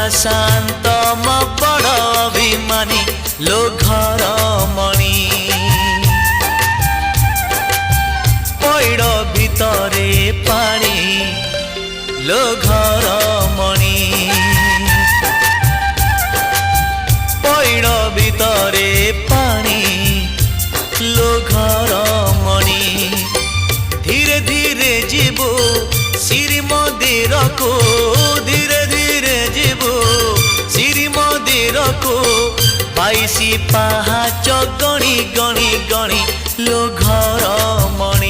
शांत म बड़ अभिमानी लो घर मणि पैड़ भितरे पानी लो घर मणि पैड़ भितरे पानी लो घर मणि धीरे धीरे जीवो श्री मंदिर को धीरे धीरे जीवो श्री मंदिर को 22 पाहाच गणी गणी गणी लो घर मणि।